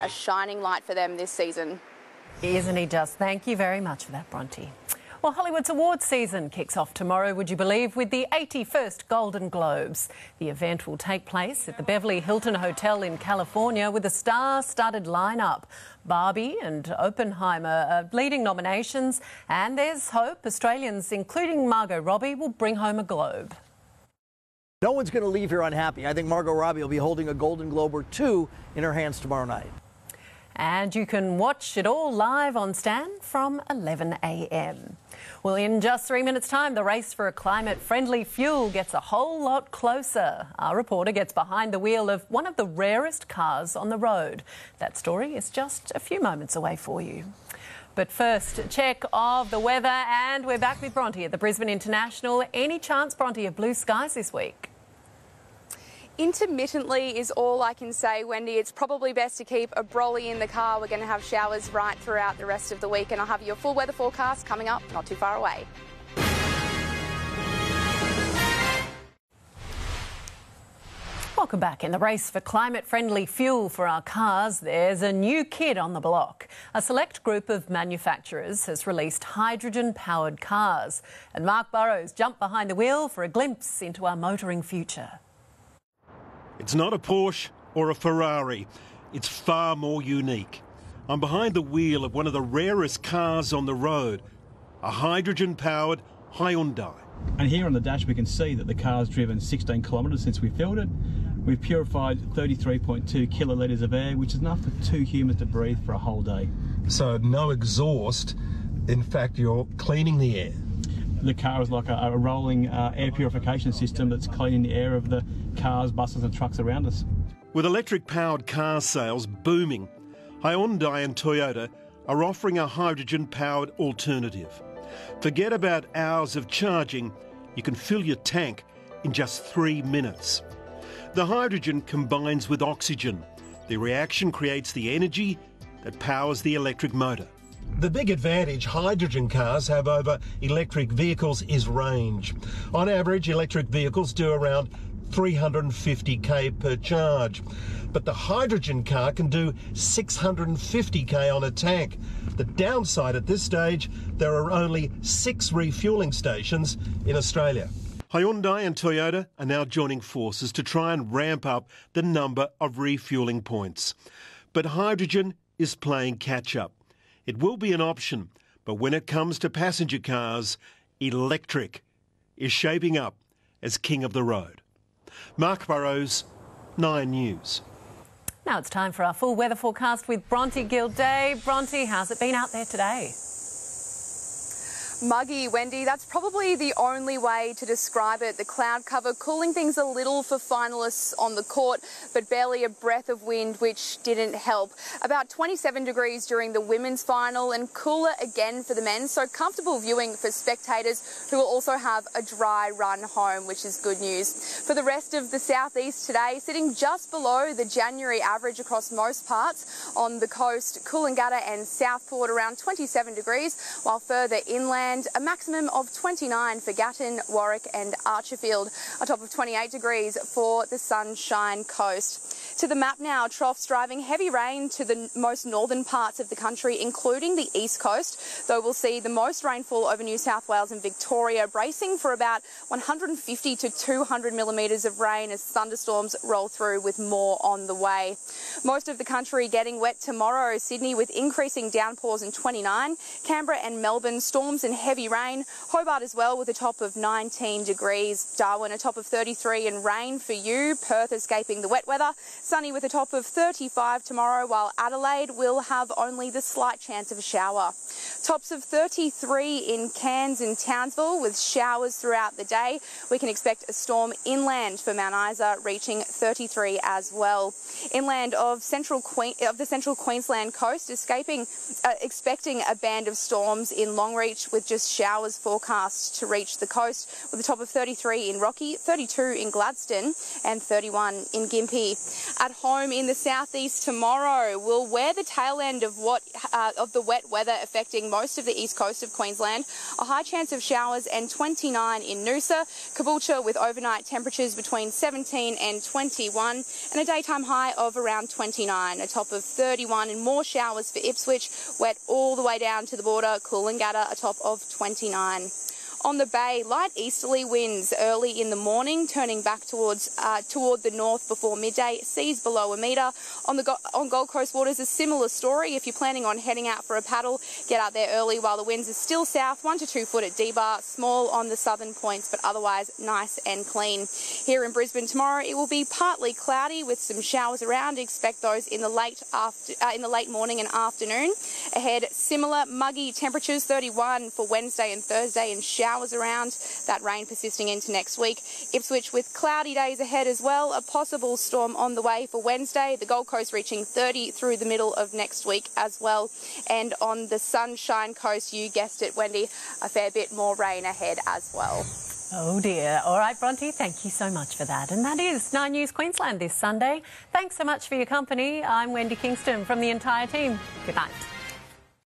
a shining light for them this season. Isn't he just? Thank you very much for that, Bronte. Well, Hollywood's awards season kicks off tomorrow, would you believe, with the 81st Golden Globes. The event will take place at the Beverly Hilton Hotel in California with a star-studded lineup. Barbie and Oppenheimer are leading nominations, and there's hope Australians, including Margot Robbie, will bring home a Globe. No one's going to leave here unhappy. I think Margot Robbie will be holding a Golden Globe or two in her hands tomorrow night. And you can watch it all live on Stan from 11 a.m. Well, in just 3 minutes' time, the race for a climate-friendly fuel gets a whole lot closer. Our reporter gets behind the wheel of one of the rarest cars on the road. That story is just a few moments away for you. But first, a check of the weather, and we're back with Bronte at the Brisbane International. Any chance, Bronte, of blue skies this week? Intermittently is all I can say, Wendy. It's probably best to keep a brolly in the car. We're going to have showers right throughout the rest of the week, and I'll have your full weather forecast coming up not too far away. Welcome back. In the race for climate-friendly fuel for our cars, there's a new kid on the block. A select group of manufacturers has released hydrogen-powered cars. And Mark Burrows jumped behind the wheel for a glimpse into our motoring future. It's not a Porsche or a Ferrari. It's far more unique. I'm behind the wheel of one of the rarest cars on the road, a hydrogen-powered Hyundai. And here on the dash we can see that the car's driven 16 kilometres since we filled it. We've purified 33.2 kilolitres of air, which is enough for 2 humans to breathe for a whole day. So no exhaust, in fact you're cleaning the air. The car is like a rolling air purification system that's cleaning the air of the cars, buses and trucks around us. With electric-powered car sales booming, Hyundai and Toyota are offering a hydrogen-powered alternative. Forget about hours of charging, you can fill your tank in just 3 minutes. The hydrogen combines with oxygen. The reaction creates the energy that powers the electric motor. The big advantage hydrogen cars have over electric vehicles is range. On average, electric vehicles do around 350k per charge. But the hydrogen car can do 650k on a tank. The downside at this stage, there are only 6 refuelling stations in Australia. Hyundai and Toyota are now joining forces to try and ramp up the number of refuelling points. But hydrogen is playing catch-up. It will be an option, but when it comes to passenger cars, electric is shaping up as king of the road. Mark Burrows, 9 News. Now it's time for our full weather forecast with Bronte Gildea. Bronte, how's it been out there today? Muggy, Wendy, that's probably the only way to describe it. The cloud cover cooling things a little for finalists on the court, but barely a breath of wind, which didn't help. About 27 degrees during the women's final and cooler again for the men, so comfortable viewing for spectators who will also have a dry run home, which is good news. For the rest of the southeast today, sitting just below the January average across most parts. On the coast, Coolangatta and Southport around 27 degrees, while further inland a maximum of 29 for Gatton, Warwick and Archerfield, a top of 28 degrees for the Sunshine Coast. To the map now, troughs driving heavy rain to the most northern parts of the country, including the east coast, though we'll see the most rainfall over New South Wales and Victoria, bracing for about 150 to 200 millimetres of rain as thunderstorms roll through, with more on the way. Most of the country getting wet tomorrow. Sydney with increasing downpours and 29, Canberra and Melbourne storms and heavy rain, Hobart as well with a top of 19 degrees, Darwin a top of 33 and rain for you, Perth escaping the wet weather, sunny with a top of 35 tomorrow, while Adelaide will have only the slight chance of a shower. Tops of 33 in Cairns and Townsville with showers throughout the day. We can expect a storm inland for Mount Isa, reaching 33 as well. Inland of the central Queensland coast, expecting a band of storms in Longreach, with just showers forecast to reach the coast, with a top of 33 in Rocky, 32 in Gladstone and 31 in Gympie. At home in the southeast tomorrow, we'll wear the tail end of the wet weather affecting most of the east coast of Queensland. A high chance of showers and 29 in Noosa, Caboolture with overnight temperatures between 17 and 21 and a daytime high of around 29, a top of 31 and more showers for Ipswich, wet all the way down to the border, Coolangatta, a top of 29. On the bay, light easterly winds early in the morning, turning back toward the north before midday, seas below a metre. On Gold Coast waters, a similar story. If you're planning on heading out for a paddle, get out there early while the winds are still south, 1 to 2 foot at D-Bar, small on the southern points, but otherwise nice and clean. Here in Brisbane tomorrow, it will be partly cloudy with some showers around. Expect those in the late morning and afternoon. Ahead, similar muggy temperatures, 31 for Wednesday and Thursday, and showers around, that rain persisting into next week. Ipswich with cloudy days ahead as well, a possible storm on the way for Wednesday, the Gold Coast reaching 30 through the middle of next week as well. And on the Sunshine Coast, you guessed it, Wendy, a fair bit more rain ahead as well. Oh dear. All right, Bronte, thank you so much for that. And that is 9 News Queensland this Sunday. Thanks so much for your company. I'm Wendy Kingston from the entire team. Good night.